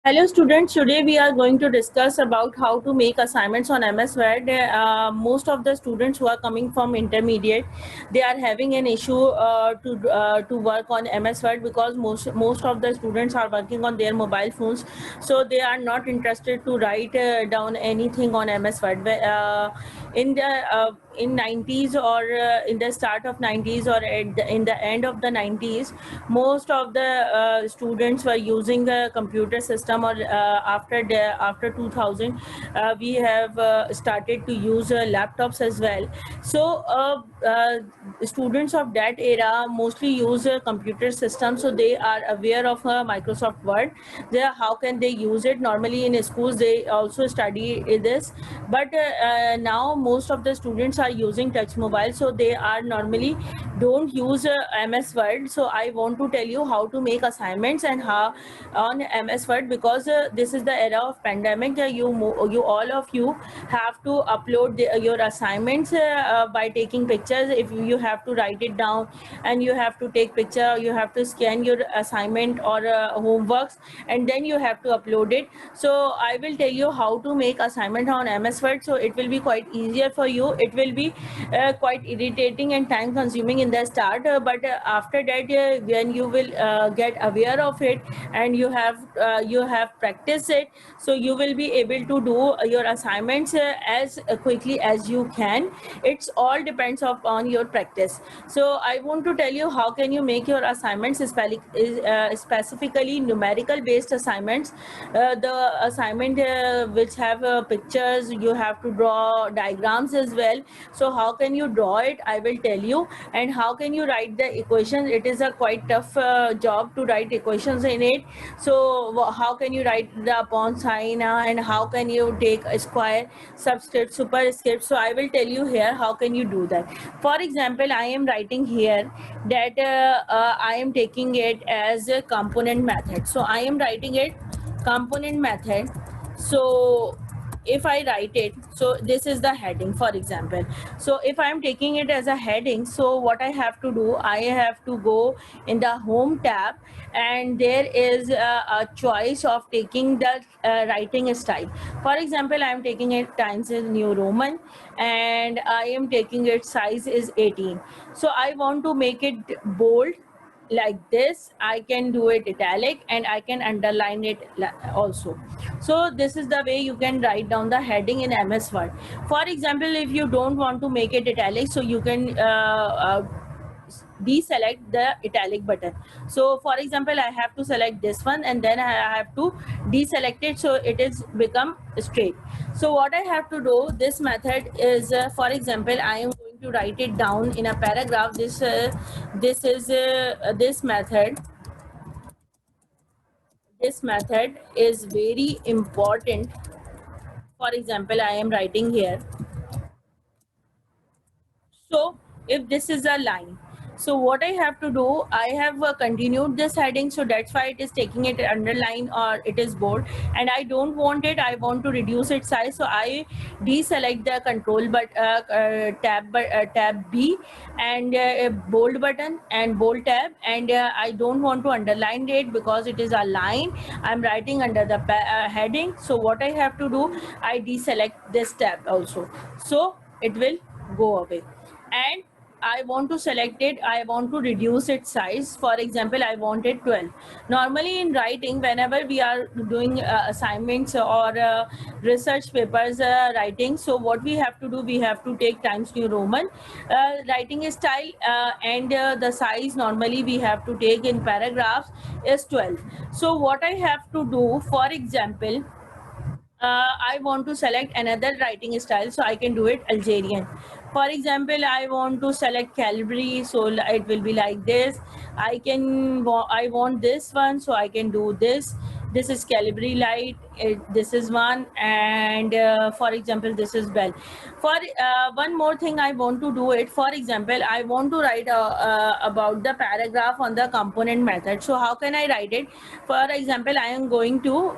Hello students, today we are going to discuss about how to make assignments on MS Word. Most of the students who are coming from intermediate, they are having an issue to work on MS Word because most of the students are working on their mobile phones, so they are not interested to write down anything on MS Word. In the in 90s or in the start of 90s or in the end of the 90s, most of the students were using a computer system, or after 2000 we have started to use laptops as well. So students of that era mostly use a computer system, so they are aware of Microsoft Word. How can they use it? Normally in schools they also study this, but now most of the students are using touch mobile, so they are normally don't use MS Word. So I want to tell you how to make assignments and how on MS Word, because this is the era of pandemic. You all of you have to upload your assignments by taking pictures. If you have to write it down and you have to take picture, you have to scan your assignment or homeworks, and then you have to upload it. So I will tell you how to make assignment on MS Word, so it will be quite easier for you. It will be quite irritating and time consuming in the start, but after that when you will get aware of it and you have practiced it, so you will be able to do your assignments as quickly as you can. It's all depends upon your practice. So I want to tell you how can you make your assignments, specifically numerical based assignments. The assignment which have pictures, you have to draw diagrams as well. So how can you draw it? I will tell you. And how can you write the equations? It is a quite tough job to write equations in it. So how can you write the upon sign, and how can you take a square, subscript, superscript? So I will tell you here how can you do that. For example, I am writing here that I am taking it as a component method. So I am writing it component method. So if I write it, so this is the heading, for example. So if I'm taking it as a heading, so what I have to do, I have to go in the home tab, and there is a choice of taking the writing style. For example, I'm taking it Times New Roman, and I am taking it size is 18. So I want to make it bold like this. I can do it italic and I can underline it also. So this is the way you can write down the heading in MS Word. For example, if you don't want to make it italic, so you can deselect the italic button. So for example, I have to select this one and then I have to deselect it, so it is become straight. So what I have to do, this method is for example, I am going to write it down in a paragraph. This method is very important. For example, I am writing here. So if this is a line, so what I have to do, I have continued this heading, so that's why it is taking it underline or it is bold, and I don't want it, I want to reduce its size. So I deselect the control but tab B, and bold button and bold tab, and I don't want to underline it because it is a line. I'm writing under the heading. So what I have to do, I deselect this tab also, so it will go away. And I want to select it, I want to reduce its size. For example, I want it 12. Normally in writing, whenever we are doing assignments or research papers writing, so what we have to do, we have to take Times New Roman writing style, and the size normally we have to take in paragraphs is 12. So what I have to do, for example, I want to select another writing style, so I can do it Algerian. For example, I want to select Calibri, so it will be like this. I want this one, so I can do this. This is Calibri light. This is one, and for example, this is Bell. For one more thing, I want to do it. For example, I want to write about the paragraph on the component method. So how can I write it? For example, I am going to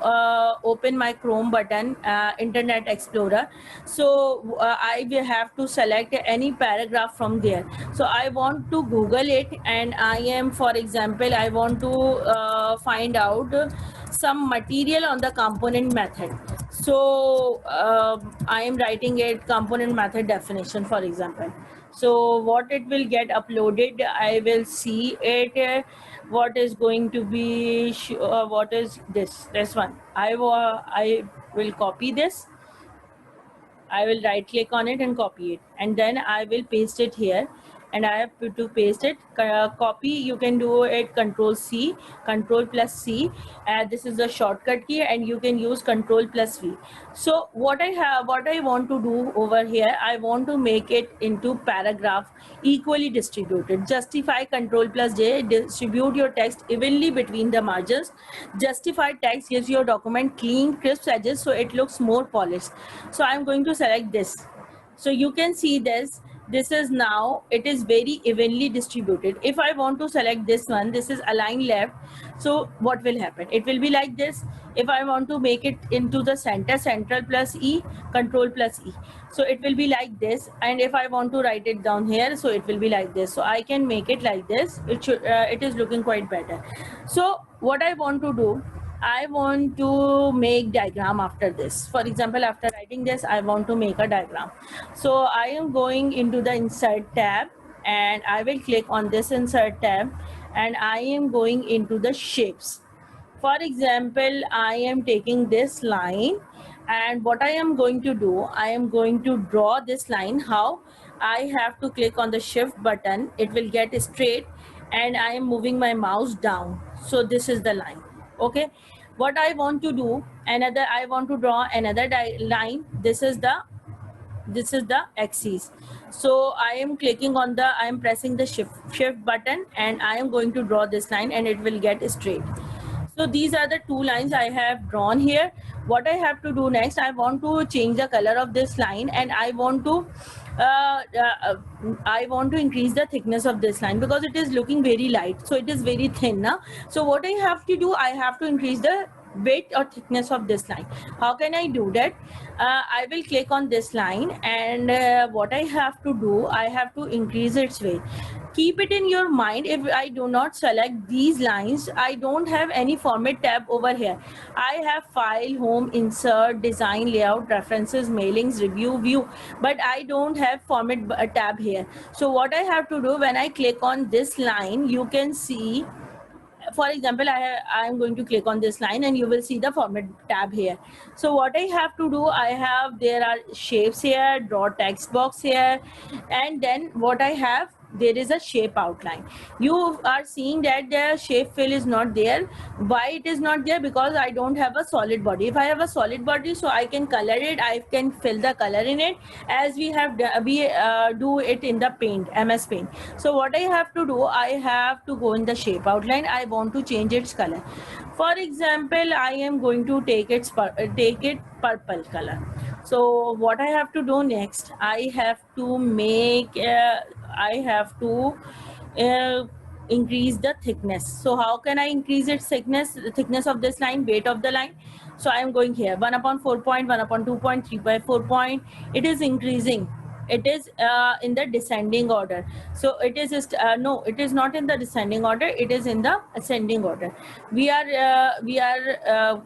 open my Chrome button, Internet Explorer. So I will have to select any paragraph from there. So I want to Google it, and I am, for example, I want to find out some material on the component method. So I am writing it component method definition, for example. So what it will get uploaded, I will see it. What is going to be what is this one. I will copy this. I will right click on it and copy it, and then I will paste it here, and I have to paste it. Copy, you can do it Control C, Control plus C. This is the shortcut key, and you can use Control plus V. So what I want to do over here, I want to make it into paragraph equally distributed. Justify, Control plus J, distribute your text evenly between the margins. Justified text gives your document clean, crisp edges, so it looks more polished. So I'm going to select this. So you can see this is now, it is very evenly distributed. If I want to select this one, this is align left. So what will happen? It will be like this. If I want to make it into the center, Control plus E, Control plus E. So it will be like this. And if I want to write it down here, so it will be like this. So I can make it like this. It is looking quite better. So what I want to do, I want to make diagram after this. For example, after writing this, I want to make a diagram. So I am going into the insert tab, and I will click on this insert tab, and I am going into the shapes. For example, I am taking this line, and what I am going to do, I am going to draw this line. How? I have to click on the shift button, it will get straight, and I am moving my mouse down. So this is the line. Okay, what I want to do, I want to draw another line. This is the axis. So I am clicking on I am pressing the shift button, and I am going to draw this line, and it will get straight. So these are the two lines I have drawn here. What I have to do next, I want to change the color of this line, and I want to increase the thickness of this line, because it is looking very light, so it is very thin now. So what I have to do, I have to increase the width or thickness of this line. How can I do that? I will click on this line, and what I have to do, I have to increase its width. Keep it in your mind, if I do not select these lines, I don't have any format tab over here. I have file, home, insert, design, layout, references, mailings, review, view, but I don't have format tab here. So what I have to do, when I click on this line, you can see, for example, I am going to click on this line, and you will see the format tab here. So what I have to do, there are shapes here, draw text box here, and then what I have, there is a shape outline. You are seeing that the shape fill is not there. Why it is not there? Because I don't have a solid body. If I have a solid body, so I can color it, I can fill the color in it, as we do it in the paint, MS Paint. So what I have to do, I have to go in the shape outline. I want to change its color. For example, I am going to take it purple color. So what I have to do next, I have to increase the thickness. So how can I increase its thickness? The thickness of this line, weight of the line. So I am going here, 1/4 point, 1/2 point, 3/4 point. It is increasing. It is in the descending order. So it is no, it is not in the descending order. It is in the ascending order. We are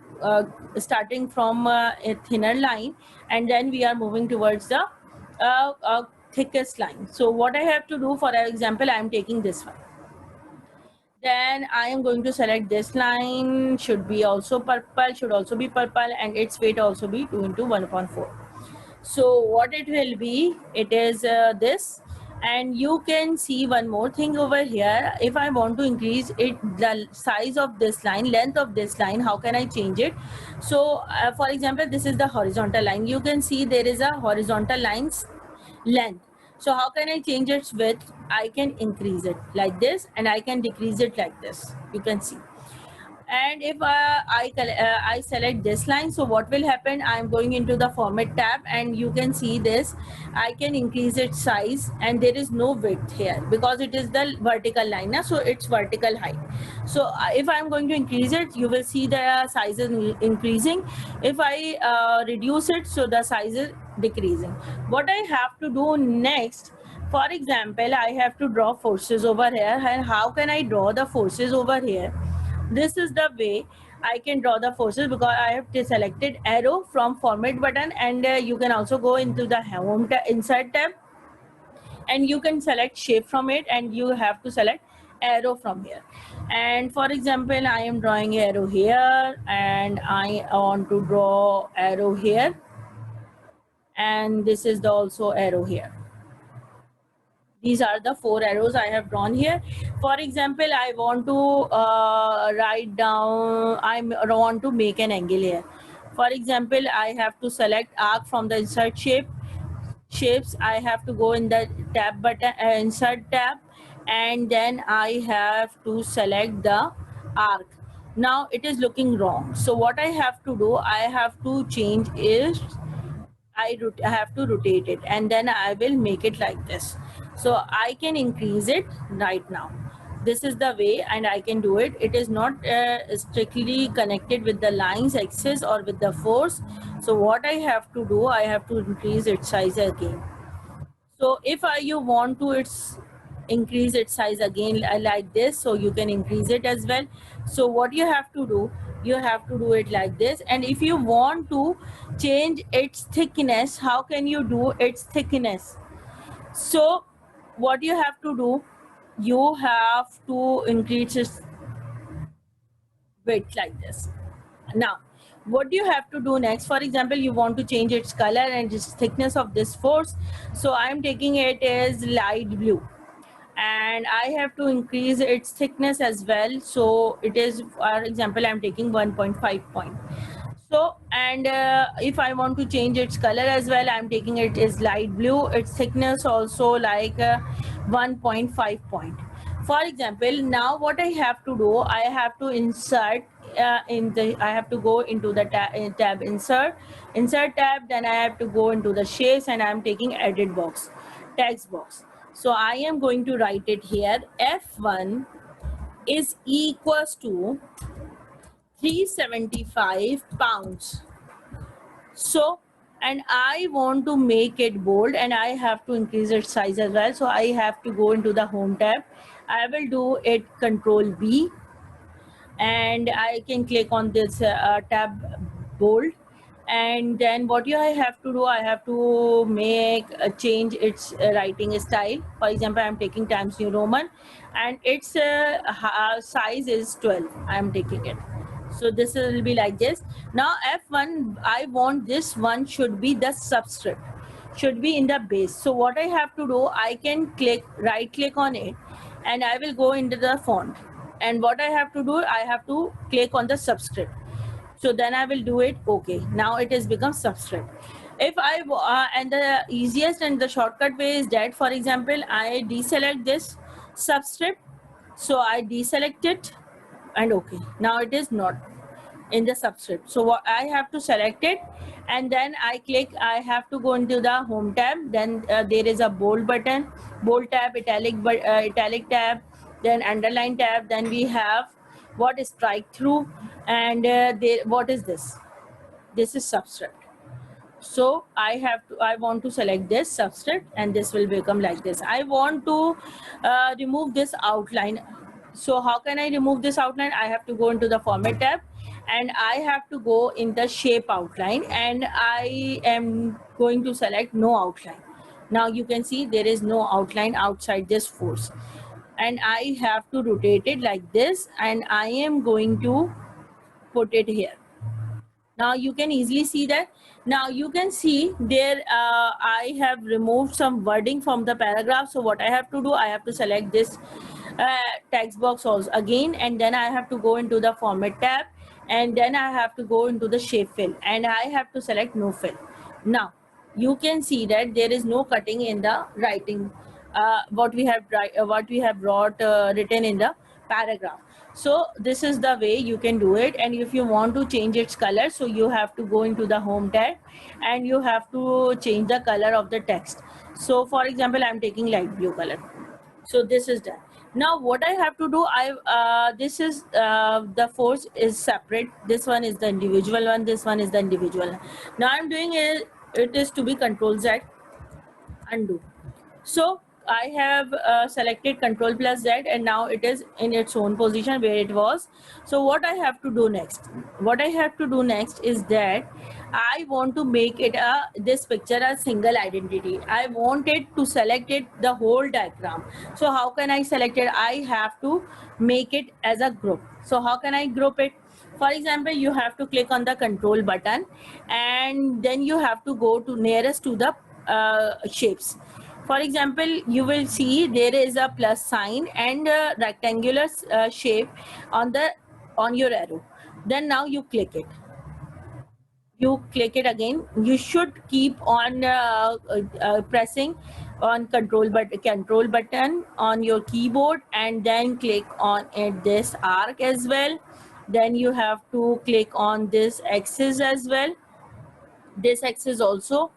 starting from a thinner line, and then we are moving towards the thickest line. So what I have to do, for example, I am taking this one. Then I am going to select this line, should be also purple, and its weight also be 2 into 1/4. So what it will be, it is this. And you can see one more thing over here. If I want to increase it, the size of this line, length of this line, how can I change it? So for example, this is the horizontal line. You can see there is a horizontal line's length. So how can I change its width? I can increase it like this, and I can decrease it like this. You can see. And if I select this line, so what will happen? I'm going into the format tab, and you can see this. I can increase its size, and there is no width here because it is the vertical line, so it's vertical height. So if I'm going to increase it, you will see the size is increasing. If I reduce it, so the size is decreasing. What I have to do next, for example, I have to draw forces over here. And how can I draw the forces over here? This is the way I can draw the forces because I have selected arrow from format button, and you can also go into the home tab, insert tab, and you can select shape from it, and you have to select arrow from here. And for example, I am drawing arrow here, and I want to draw arrow here, and this is the also arrow here. These are the 4 arrows I have drawn here. For example, I want to write down, I want to make an angle here. For example, I have to select arc from the insert shapes. I have to go in the tab button, insert tab, and then I have to select the arc. Now it is looking wrong. So what I have to do, I have to change is I have to rotate it, and then I will make it like this. So I can increase it right now. This is the way, and I can do it. It is not strictly connected with the lines axis or with the force. So what I have to do, I have to increase its size again. So if you want to increase its size again like this, so you can increase it as well. So what you have to do, you have to do it like this. And if you want to change its thickness, how can you do its thickness? So what you have to do, you have to increase its width like this. Now what do you have to do next? For example, you want to change its color and its thickness of this force. So I am taking it as light blue, and I have to increase its thickness as well. So it is, for example, I'm taking 1.5 point. So, and if I want to change its color as well, I'm taking it as light blue. Its thickness also like 1.5 point. For example, now what I have to do, I have to insert I have to go into the tab insert tab, then I have to go into the shapes, and I'm taking edit box, text box. So I am going to write it here. F1 is equals to 375 pounds. So, and I want to make it bold, and I have to increase its size as well. So I have to go into the home tab. I will do it Control B, and I can click on this tab bold. And then what I have to do, I have to make change its writing style. For example, I'm taking Times New Roman, and its size is 12. I'm taking it. So this will be like this. Now F1, I want this one should be the subscript, should be in the base. So what I have to do, I can right click on it, and I will go into the font. And what I have to do, I have to click on the subscript. So then I will do it. Okay, now it has become subscript. If I and the easiest and the shortcut way is that, for example, I deselect this subscript. So I deselect it, and okay, now it is not in the subscript. So what I have to select it, and then I click, I have to go into the home tab. Then there is a bold button, bold tab, italic tab, then underline tab. Then we have what is strike through, and what is this? This is subscript. So I want to select this subscript, and this will become like this. I want to remove this outline. So how can I remove this outline? I have to go into the format tab, and I have to go in the shape outline, and I am going to select no outline. Now you can see there is no outline outside this force, and I have to rotate it like this, and I am going to put it here. Now you can easily see that. Now you can see there I have removed some wording from the paragraph. So what I have to do, I have to select this text box also again, and then I have to go into the format tab, and then I have to go into the shape fill, and I have to select no fill. Now you can see that there is no cutting in the writing, what we have written in the paragraph. So this is the way you can do it. And if you want to change its color, so you have to go into the home tab, and you have to change the color of the text. So for example, I'm taking light blue color. So this is done. Now what I have to do, this is the force is separate. This one is the individual one, this one is the individual one. Now I'm doing it is to be Control Z, undo. So I have selected Control plus Z, and now it is in its own position where it was. So what I have to do next? What I have to do next is that I want to make it this picture a single identity. I want it to select it the whole diagram. So how can I select it? I have to make it as a group. So how can I group it? For example, you have to click on the control button, and then you have to go to nearest to the shapes. For example, you will see there is a plus sign and a rectangular shape on your arrow. Then now you click it. You click it again. You should keep on pressing on control button on your keyboard, and then click on it, this arc as well. Then you have to click on this axis as well, this axis also.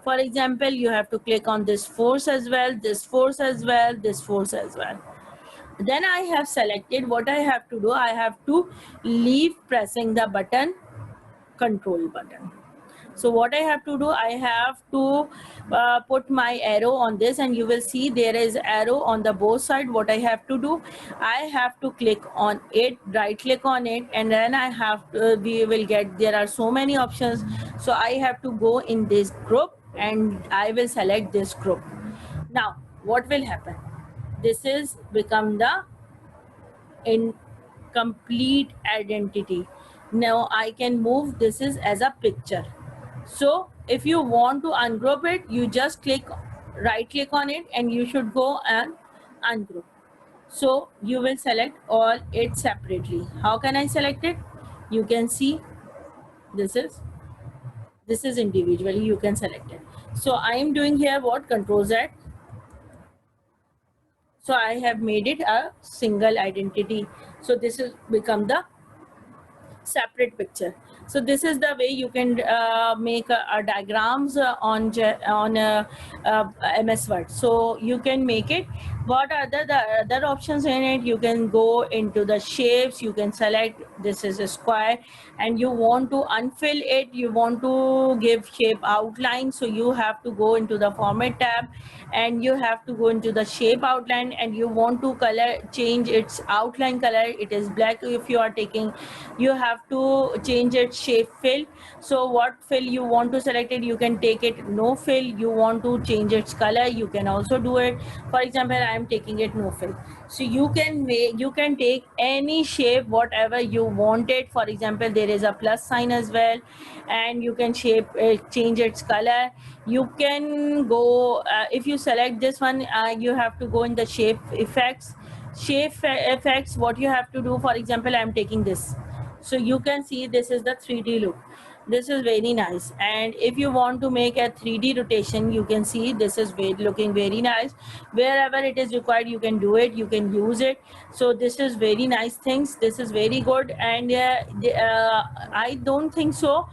For example, you have to click on this force as well, this force as well, this force as well. Then I have selected. What I have to do, I have to leave pressing the button, control button. So what I have to do, I have to put my arrow on this, and you will see there is arrow on the both side. What I have to do, I have to click on it, right click on it, and then I have to, we will get, there are so many options. So I have to go in this group, and I will select this group. Now what will happen? This is become the incomplete identity. Now I can move this is as a picture. So if you want to ungroup it, you just right click on it, and you should go and ungroup. So you will select all it separately. How can I select it? You can see this is individually, you can select it. So I am doing here what, Control Z. So I have made it a single identity. So this is become the separate picture. So this is the way you can make diagrams on MS Word. So you can make it. What are the other options in it? You can go into the shapes. You can select this is a square, and you want to unfill it. You want to give shape outline. So you have to go into the format tab, and you have to go into the shape outline, and you want to change its outline color. It is black if you are taking. You have to change its shape fill. So what fill you want to select it, you can take it no fill. You want to change its color, you can also do it. For example, I am taking it no fill. So you can take any shape whatever you want it. For example, there is a plus sign as well, and you can change its color. You can go if you select this one, you have to go in the shape effects. What you have to do, for example, I am taking this. So you can see this is the 3D look. This is very nice. And if you want to make a 3D rotation, you can see this is looking very nice. Wherever it is required, you can do it, you can use it. So this is very nice things. This is very good. And I don't think so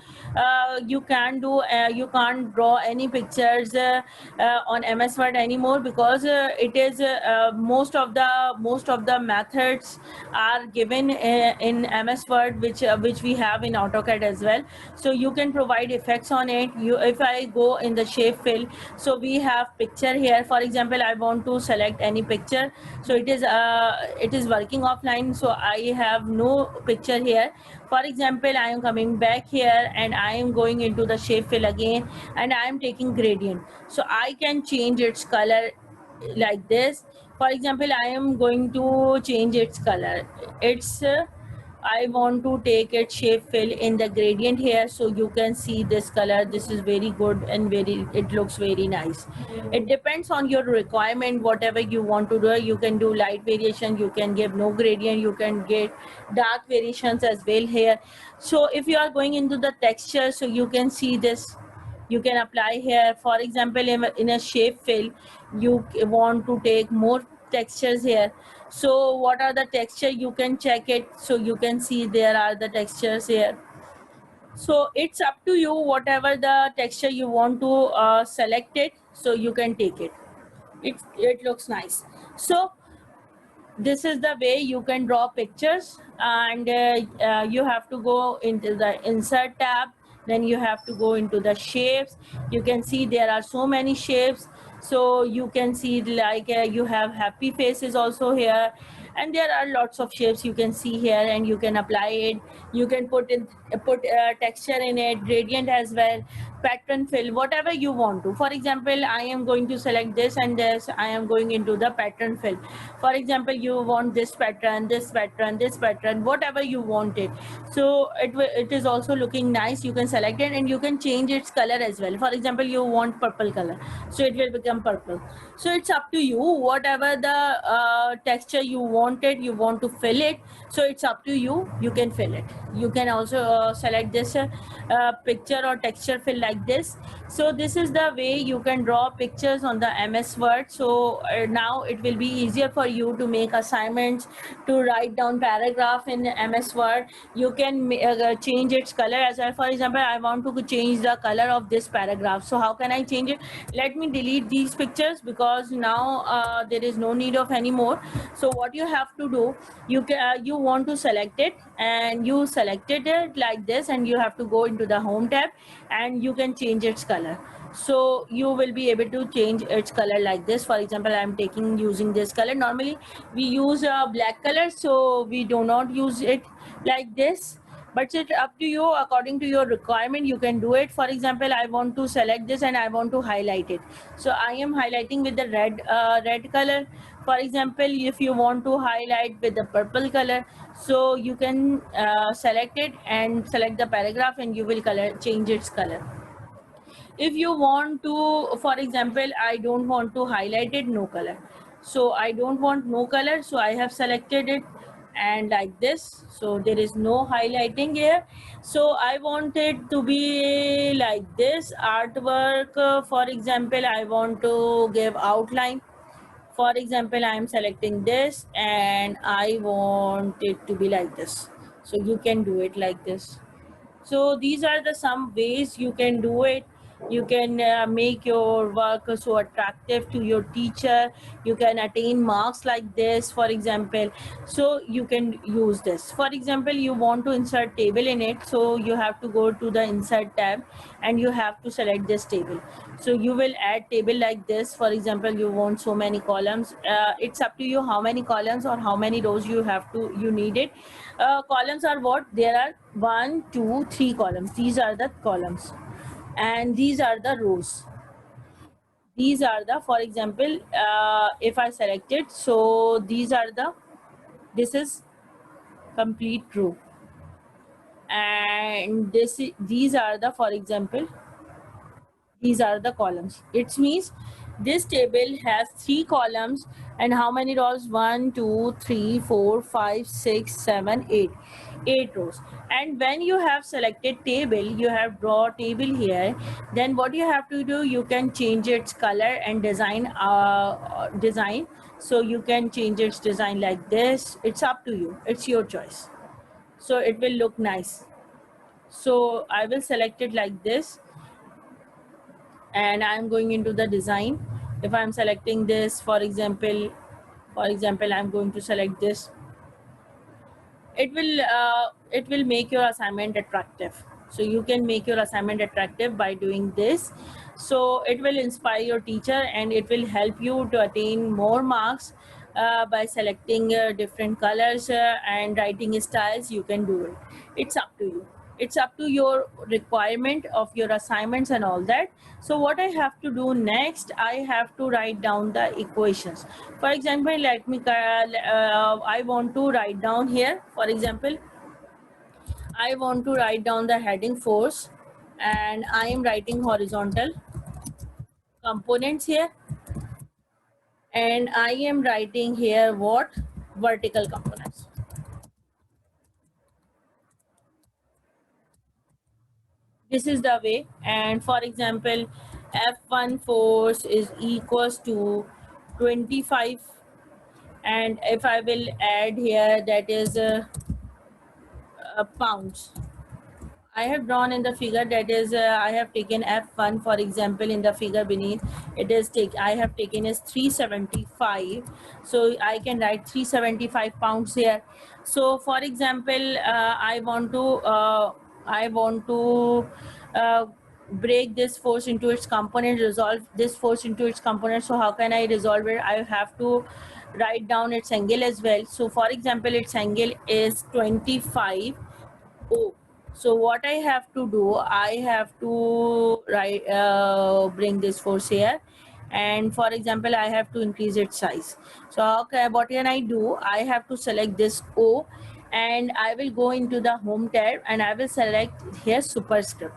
you can't draw any pictures on MS Word anymore, because it is most of the methods are given in MS Word, which we have in AutoCAD as well. So you can provide effects on it. If I go in the shape fill, so we have picture here. For example, I want to select any picture. So it is working offline, so I have no picture here. For example, I am coming back here, and I am going into the shape fill again, and I am taking gradient. So I can change its color like this. For example, I am going to change its color. I want to take its shape fill in the gradient here, so you can see this color. This is very good, and it looks very nice. It depends on your requirement, whatever you want to do. You can do light variation, you can give no gradient, you can get dark variations as well here. So if you are going into the texture, so you can see this, you can apply here. For example, in a shape fill, you want to take more textures here. So what are the texture, you can check it. So you can see there are the textures here. So it's up to you, whatever the texture you want to select it, so you can take it. It looks nice. So this is the way you can draw pictures. And you have to go into the insert tab, then you have to go into the shapes. You can see there are so many shapes. So you can see like you have happy faces also here, and there are lots of shapes you can see here, and you can apply it. You can put texture in it, gradient as well, pattern fill, whatever you want to. For example, I am going to select this and this. I am going into the pattern fill. For example, you want this pattern, this pattern, this pattern, whatever you want it. So it is also looking nice. You can select it and you can change its color as well. For example, you want purple color, so it will become purple. So it's up to you, whatever the texture you wanted, you want to fill it. So it's up to you, you can fill it. You can also select this picture or texture fill like this. So this is the way you can draw pictures on the MS Word. So now it will be easier for you to make assignments, to write down paragraph in MS Word. You can change its color as well. For example, I want to change the color of this paragraph. So how can I change it? Let me delete these pictures because now there is no need of anymore. So what you have to do, you want to select it, and you selected it like this, and you have to go into the home tab and you can change its color. So you will be able to change its color like this. For example, I am using this color. Normally we use a black color, so we do not use it like this, but it's up to you. According to your requirement, you can do it. For example, I want to select this and I want to highlight it, so I am highlighting with the red color. For example, if you want to highlight with the purple color, so you can select it and select the paragraph, and you will change its color. If you want to, for example, I don't want to highlight it, no color. So I don't want no color, so I have selected it and like this, so there is no highlighting here. So I want it to be like this artwork. For example, I want to give outline. For example, I am selecting this and I want it to be like this, so you can do it like this. So these are the some ways you can do it. You can make your work so attractive to your teacher. You can attain marks like this, for example. So you can use this. For example, you want to insert table in it, so you have to go to the insert tab and you have to select this table. So you will add table like this. For example, you want so many columns. It's up to you how many columns or how many rows you need it. Columns are what? There are 1, 2, 3 columns. These are the columns, and these are the rows. These are the, for example, if I select it, so this is complete row, and these are the, for example, these are the columns. It means this table has 3 columns, and how many rows? 1, 2, 3, 4, 5, 6, 7, 8. 8 rows. And when you have selected table, you have draw table here, then what you have to do, you can change its color and design. So you can change its design like this. It's up to you, it's your choice. So it will look nice. So I will select it like this, and I'm going into the design. If I'm selecting this, for example, I'm going to select this. It will make your assignment attractive. So you can make your assignment attractive by doing this. So it will inspire your teacher, and it will help you to attain more marks by selecting different colors and writing styles. You can do it. It's up to you. It's up to your requirement of your assignments and all that. So what I have to do next, I have to write down the equations. For example, let me I want to write down here. For example, I want to write down the heading force, and I am writing horizontal components here, and I am writing here what? Vertical components. This is the way. And for example, F1 force is equals to 25, and if I will add here, that is pounds. I have drawn in the figure, that is I have taken F1, for example, in the figure beneath. It is I have taken is 375. So I can write 375 pounds here. So for example, I want to break this force into its component, resolve this force into its component. So how can I resolve it? I have to write down its angle as well. So for example, its angle is 25 O. So what I have to do, I have to write bring this force here, and for example I have to increase its size. So okay, what can I do? I have to select this O, and I will go into the home tab and I will select here superscript.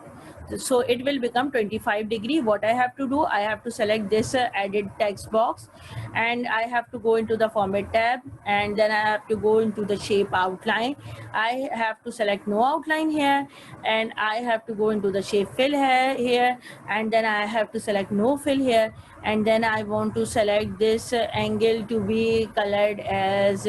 So it will become 25 degree. What I have to do, I have to select this edit text box, and I have to go into the format tab, and then I have to go into the shape outline. I have to select no outline here, and I have to go into the shape fill here, and then I have to select no fill here, and then I want to select this angle to be colored as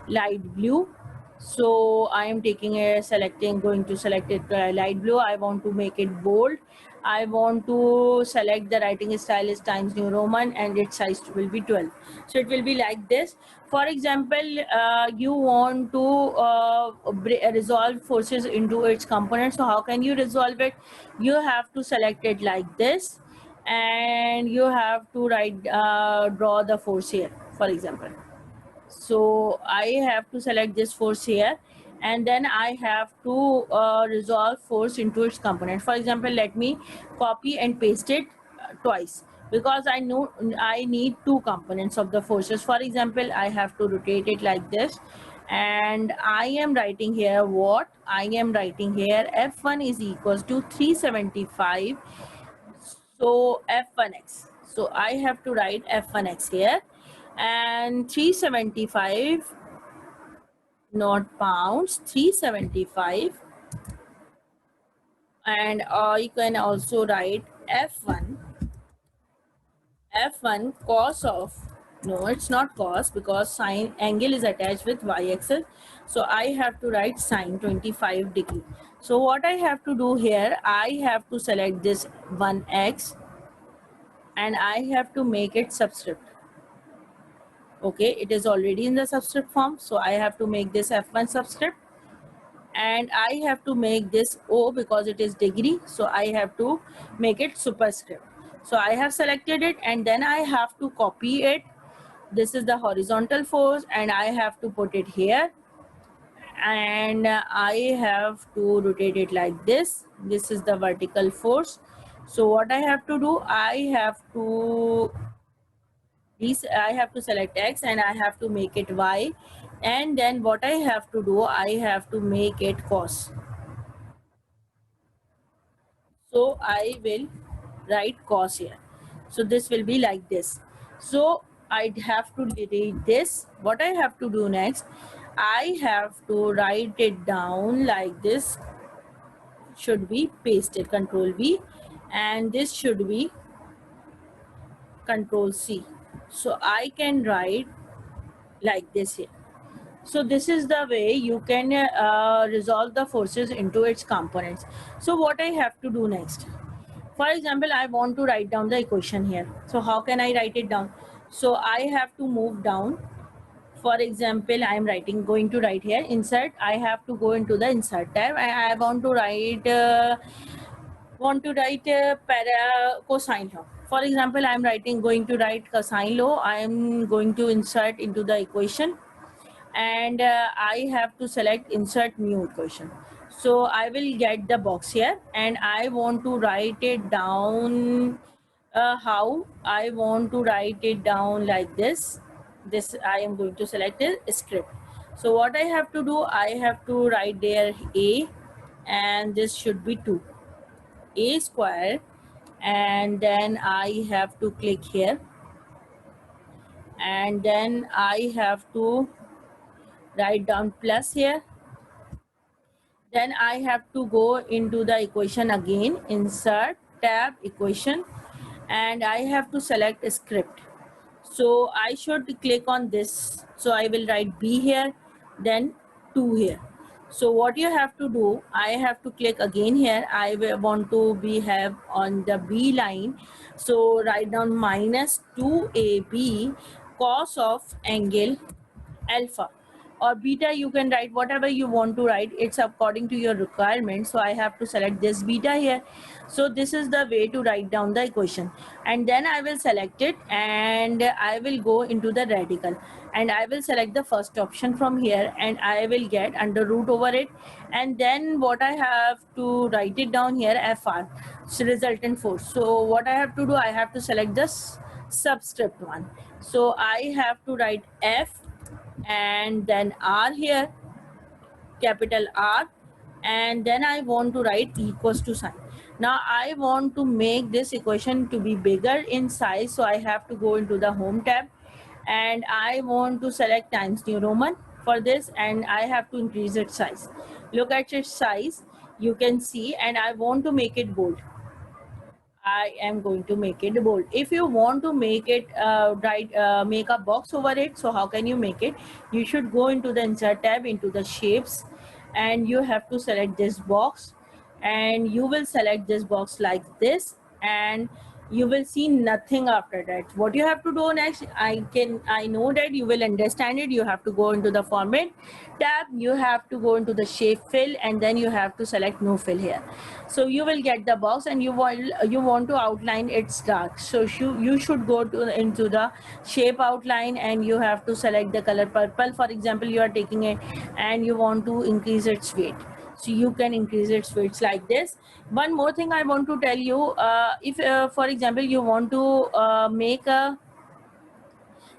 light blue. So I am taking a selecting going to select it light blue. I want to make it bold. I want to select the writing style is Times New Roman, and its size will be 12. So it will be like this. For example, you want to resolve forces into its components. So how can you resolve it? You have to select it like this, and you have to draw the force here, for example. So I have to select this force here, and then I have to resolve force into its component. For example, let me copy and paste it twice, because I know I need two components of the forces. For example, I have to rotate it like this, and I am writing here what I am writing here, F1 is equals to 375. So F1x. So I have to write F1x here, and 375, not pounds, 375. And you can also write F1 cos of, no, it's not cos, because sine angle is attached with y-axis. So I have to write sine 25 degree. So what I have to do here, I have to select this 1x, and I have to make it subscript. Okay, it is already in the subscript form, so I have to make this F1 subscript, and I have to make this O because it is degree, so I have to make it superscript. So I have selected it, and then I have to copy it. This is the horizontal force, and I have to put it here, and I have to rotate it like this. This is the vertical force. So what I have to do, I have to select X, and I have to make it Y, and then what I have to do, I have to make it cos. So I will write cos here. So this will be like this. So I have to delete this. What I have to do next, I have to write it down like this. Should be pasted, Control V, and this should be Control C. So I can write like this here. So this is the way you can resolve the forces into its components. So what I have to do next? For example, I want to write down the equation here. So how can I write it down? So I have to move down. For example, I am going to write here insert. I have to go into the insert tab. I want to write para cosine law. For example, I am going to write cosine law. I am going to insert into the equation, and I have to select insert new equation. So I will get the box here, and I want to write it down. How I want to write it down like this. This I am going to select a script. So what I have to do, I have to write there A, and this should be 2 A square, and then I have to click here, and then I have to write down plus here. Then I have to go into the equation again, insert tab equation, and I have to select script. So I should click on this. So I will write B here, then 2 here. So what you have to do, I have to click again here. I want to have on the B line. So write down minus 2AB cos of angle alpha. or beta, you can write whatever you want to write. It's according to your requirement. So I have to select this beta here. So this is the way to write down the equation, and then I will select it and I will go into the radical, and I will select the first option from here, and I will get under root over it. And then what I have to write it down here, fr, so resultant force. So what I have to do, I have to select this subscript one. So I have to write f and then r here, capital R, and then I want to write equals to sign. Now I want to make this equation to be bigger in size, so I have to go into the home tab, and I want to select Times New Roman for this, and I have to increase its size. Look at its size, you can see, and I want to make it bold. I am going to make it bold. If you want to make it make a box over it, so how can you make it? You should go into the insert tab, into the shapes, and you have to select this box, and you will select this box like this, and you will see nothing after that. What you have to do next, I know that you will understand it. You have to go into the format tab, you have to go into the shape fill, and then you have to select no fill here. So you will get the box, and you want to outline its dark, so you should go to into the shape outline, and you have to select the color purple, for example. You are taking it and you want to increase its weight, so you can increase its weights like this. One more thing I want to tell you, if for example you want to make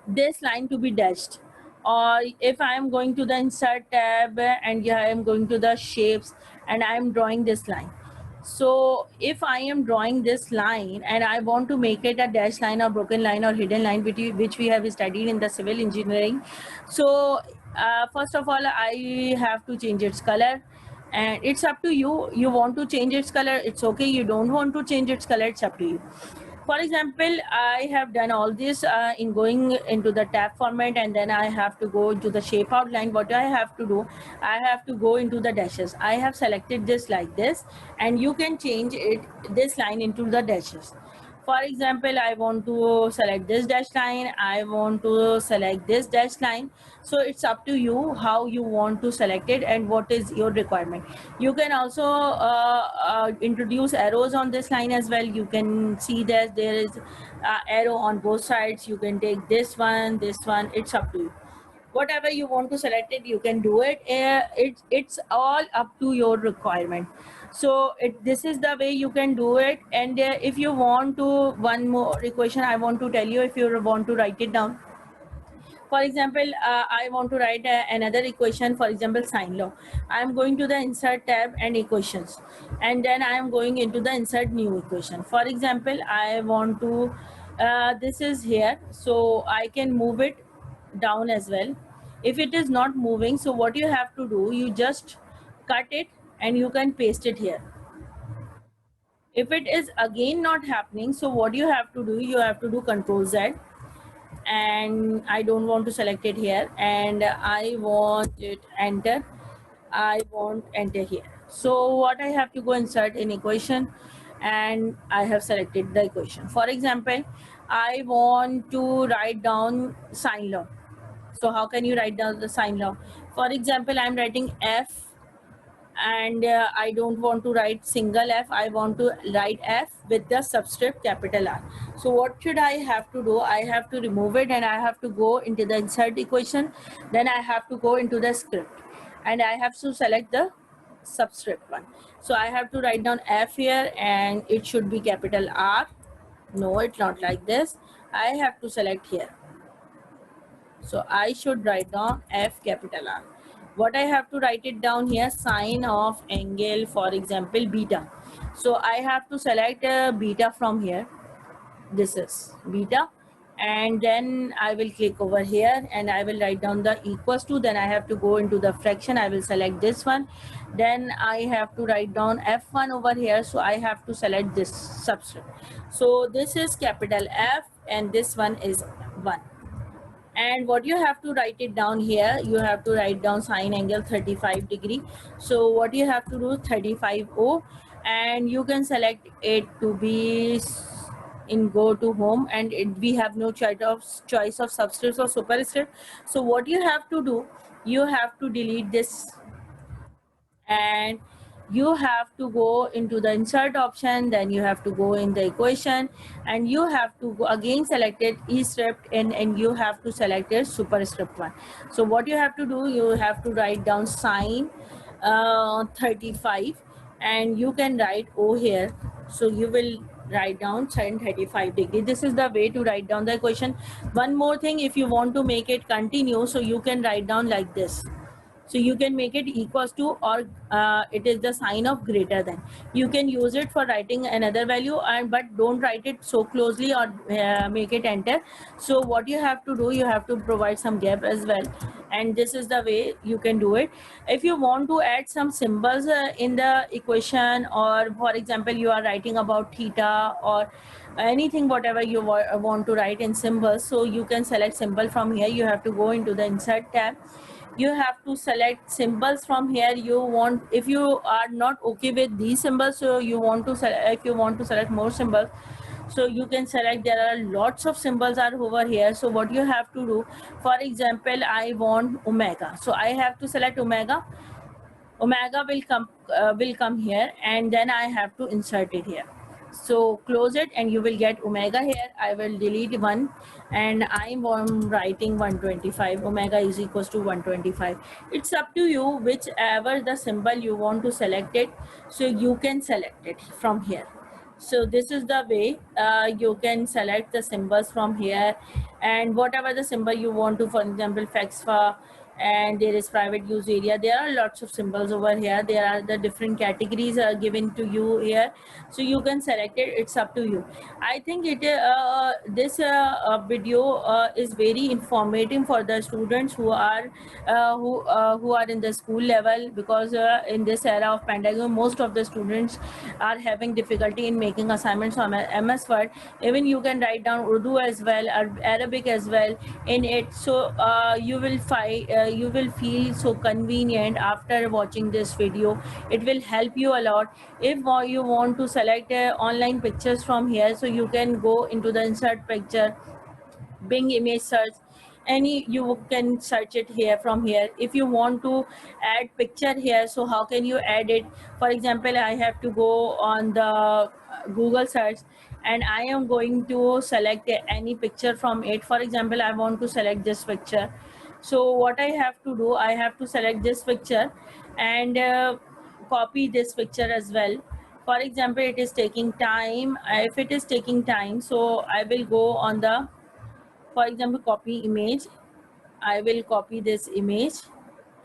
this line to be dashed, or if I am going to the insert tab and I am going to the shapes and I am drawing this line. So if I am drawing this line and I want to make it a dash line or broken line or hidden line, which we have studied in the civil engineering, so first of all I have to change its color, and it's up to you. You want to change its color, it's okay. You don't want to change its color, it's up to you. For example, I have done all this in going into the tab format, and then I have to go into the shape outline. What I have to do, I have to go into the dashes. I have selected this like this, and you can change it, this line, into the dashes. For example, I want to select this dash line, I want to select this dash line. So it's up to you how you want to select it and what is your requirement. You can also introduce arrows on this line as well. You can see that there is arrow on both sides. You can take this one, it's up to you. Whatever you want to select it, you can do it. It's all up to your requirement. So this is the way you can do it. And if you want to, one more equation I want to tell you, if you want to write it down. For example, I want to write another equation, for example sine law. I am going to the insert tab and equations, and then I am going into the insert new equation. For example, I want to this is here, so I can move it down as well. If it is not moving, so what you have to do, you just cut it and you can paste it here. If it is again not happening, so what you have to do, you have to do Control Z, and I don't want to select it here, and I want it enter. I want enter here. So what I have to go insert in equation, and I have selected the equation. For example, I want to write down sine law. So how can you write down the sine law? For example, I'm writing f, and I don't want to write single f, I want to write f with the subscript capital R. So what should I have to do? I have to remove it, and I have to go into the insert equation, then I have to go into the script, and I have to select the subscript one. So I have to write down f here, and it should be capital R. No, it's not like this. I have to select here. So I should write down f capital R. What I have to write it down here, sine of angle, for example beta. So I have to select beta from here. This is beta, and then I will click over here and I will write down the equals to. Then I have to go into the fraction, I will select this one. Then I have to write down f1 over here, so I have to select this subscript. So this is capital F, and this one is 1. And what you have to write it down here, you have to write down sine angle 35 degree. So what you have to do, 35O, and you can select it to be in go to home, and we have no choice of subscripts or superscript. So what you have to do, you have to delete this, and you have to go into the insert option, then you have to go in the equation, and you have to go again select it e-script, and you have to select it superscript 1. So what you have to do, you have to write down sine 35, and you can write O here. So you will write down sine 35 degree. This is the way to write down the equation. One more thing, if you want to make it continue, so you can write down like this. So you can make it equals to, or it is the sign of greater than. You can use it for writing another value, and but don't write it so closely, or make it enter. So what you have to do, you have to provide some gap as well, and this is the way you can do it. If you want to add some symbols in the equation, or for example you are writing about theta or anything, whatever you want to write in symbols, so you can select symbol from here. You have to go into the insert tab, you have to select symbols from here. You want, if you are not okay with these symbols, so you want to select, if you want to select more symbols, so you can select. There are lots of symbols are over here. So what you have to do, for example I want omega, so I have to select omega. Omega will come here, and then I have to insert it here. So close it, and you will get omega here. I will delete one, and I'm writing 125. Omega is equals to 125. It's up to you whichever the symbol you want to select it, so you can select it from here. So this is the way you can select the symbols from here, and whatever the symbol you want to, for example FEXFA, and there is private use area. There are lots of symbols over here. There are the different categories given to you here, so you can select it. It's up to you. I think this video is very informative for the students who are in the school level, because in this era of pandemic, most of the students are having difficulty in making assignments on MS Word. Even you can write down Urdu as well, or Arabic as well in it. So you will feel so convenient after watching this video. It will help you a lot. If you want to select online pictures from here, so you can go into the insert picture, Bing image search, any you can search it here from here. If you want to add picture here, so how can you add it? For example, I have to go on the Google search, and I am going to select any picture from it. For example, I want to select this picture. So what I have to do, I have to select this picture, and copy this picture as well. For example, it is taking time. If it is taking time, so I will go on the, for example, copy image. I will copy this image,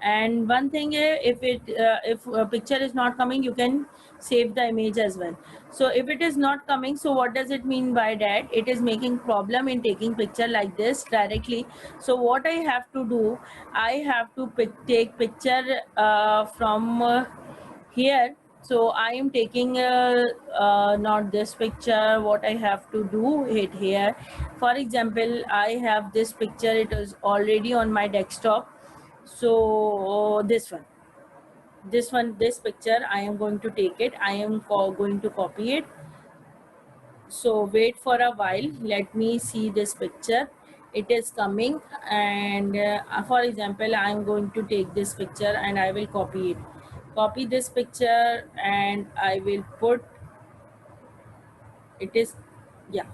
and one thing, if a picture is not coming, you can save the image as well. So if it is not coming, so what does it mean by that? It is making problem in taking picture like this directly. So what I have to do, I have to take picture from here. So I am taking not this picture. What I have to do it here, for example, I have this picture, it is already on my desktop. So this picture I am going to take it, I am going to copy it. So wait for a while, let me see this picture. It is coming, and for example I am going to take this picture, and I will copy this picture, and I will put it is, yeah,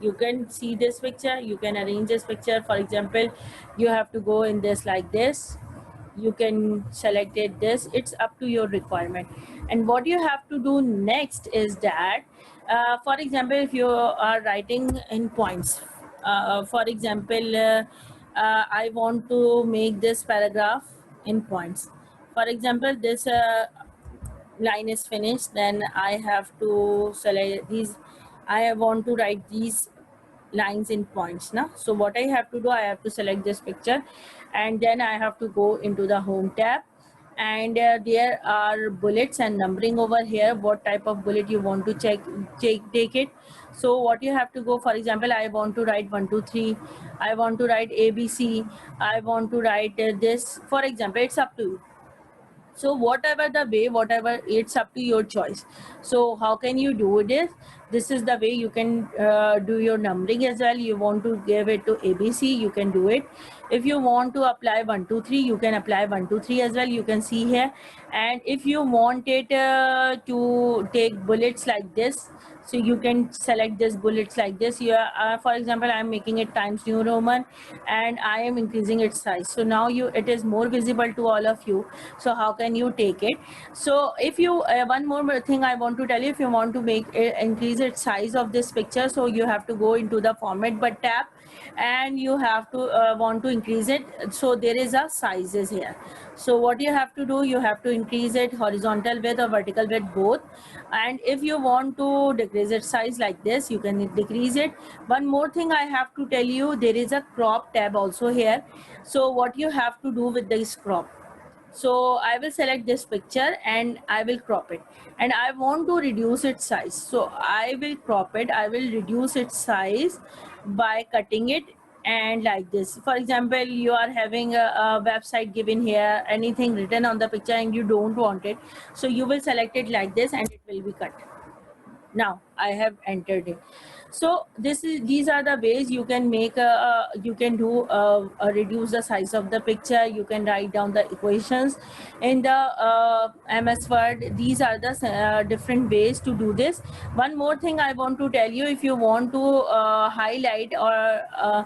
you can see this picture, you can arrange this picture. For example, you have to go in this like this, you can select it this, it's up to your requirement. And what you have to do next is that for example, if you are writing in points, for example I want to make this paragraph in points. For example, this line is finished, then I have to select these, I want to write these lines in points now. So what I have to do, I have to select this picture, and then I have to go into the home tab, and there are bullets and numbering over here, what type of bullet you want to take it. So what you have to go, for example, I want to write 1 2 3, I want to write ABC, I want to write this, for example, it's up to you. So whatever the way, whatever, it's up to your choice. So how can you do this? This is the way you can do your numbering as well. You want to give it to ABC, you can do it. If you want to apply 1 2 3, you can apply 1 2 3 as well, you can see here. And if you want it to take bullets like this, so you can select this bullets like this. You are, for example, I'm making it Times New Roman and I am increasing its size, so now it is more visible to all of you. So how can you take it? So if you one more thing I want to tell you, if you want to make increase its size of this picture, so you have to go into the format but tab, and you have to want to increase it. So there is a sizes here. So what you have to do, you have to increase it horizontal width or vertical width both. And if you want to decrease its size like this, you can decrease it. One more thing I have to tell you, there is a crop tab also here. So what you have to do with this crop, so I will select this picture and I will crop it, and I want to reduce its size. So I will crop it, I will reduce its size by cutting it. And like this, for example, you are having a website given here, anything written on the picture, and you don't want it, so you will select it like this and it will be cut. Now I have entered it. So these are the ways you can make you can do reduce the size of the picture. You can write down the equations in the MS Word. These are the different ways to do this. One more thing I want to tell you, if you want to highlight or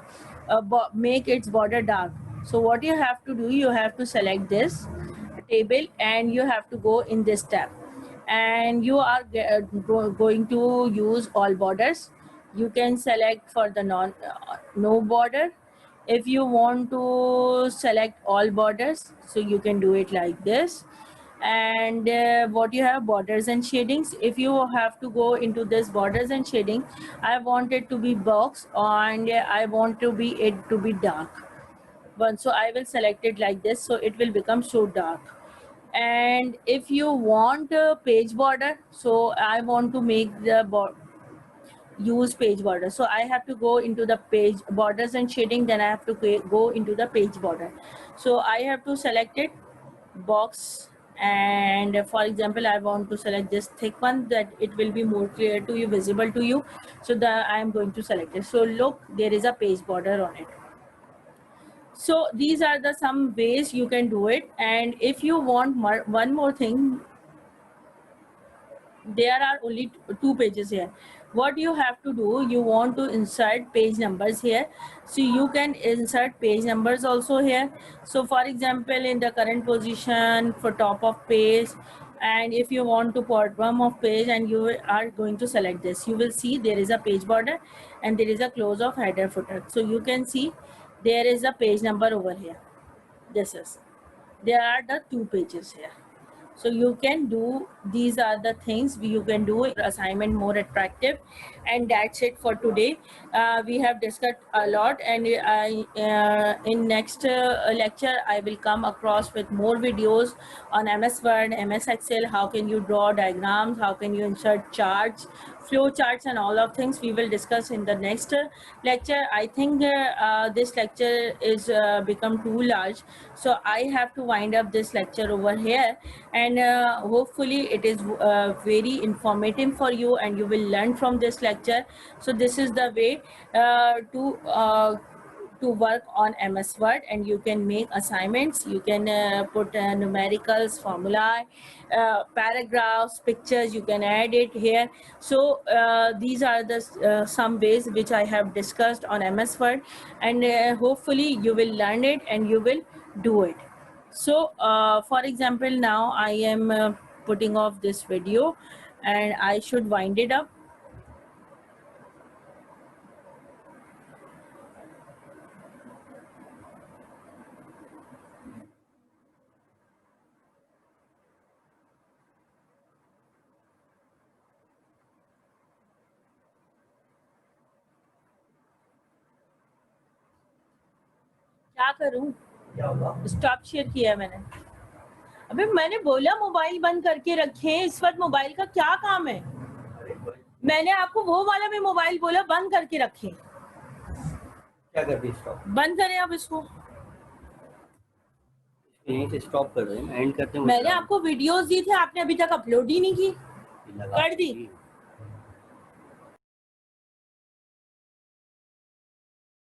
make its border dark, so what you have to do, you have to select this table and you have to go in this tab, and you are going to use all borders. You can select for the no border. If you want to select all borders, so you can do it like this. And what you have, borders and shadings. If you have to go into this borders and shading, I want it to be box and I want to be it to be dark one, so I will select it like this, so it will become so dark. And if you want a page border, so I want to make the use page border, so I have to go into the page borders and shading, then I have to go into the page border. So I have to select it box, and for example I want to select this thick one, that it will be more clear to you, visible to you. So I am going to select it. So look, there is a page border on it. So these are the some ways you can do it. And if you want one more thing, there are only two pages here. What you have to do, you want to insert page numbers here, so you can insert page numbers also here. So for example, in the current position for top of page, and if you want to bottom of page, and you are going to select this, you will see there is a page border and there is a close of header footer. So you can see there is a page number over here. There are the two pages here. So you can do, these are the things you can do assignment more attractive. And that's it for today. We have discussed a lot, and in next lecture I will come across with more videos on MS Word, MS Excel, how can you draw diagrams, how can you insert charts, flow charts, and all of things we will discuss in the next lecture. I think this lecture is become too large, so I have to wind up this lecture over here. And hopefully it is very informative for you and you will learn from this lecture. So this is the way to work on MS Word, and you can make assignments. You can put numericals, formula, paragraphs, pictures, you can add it here. So these are the some ways which I have discussed on MS Word, and hopefully you will learn it and you will do it. So for example, now I am putting off this video and I should wind it up. क्या करूं? Stop share किया है मैंने। अबे मैंने बोला mobile बंद करके रखें, इस वक्त मोबाइल का क्या काम है? मैंने आपको वो वाला भी मोबाइल बोला बंद करके रखें। क्या कर दी स्टॉप? बंद करें अब इसको। यहीं से स्टॉप कर रहे हैं, एंड करते हैं। मैंने आपको वीडियोस दी थी, आपने अभी तक अपलोड ही नहीं की। कर दी।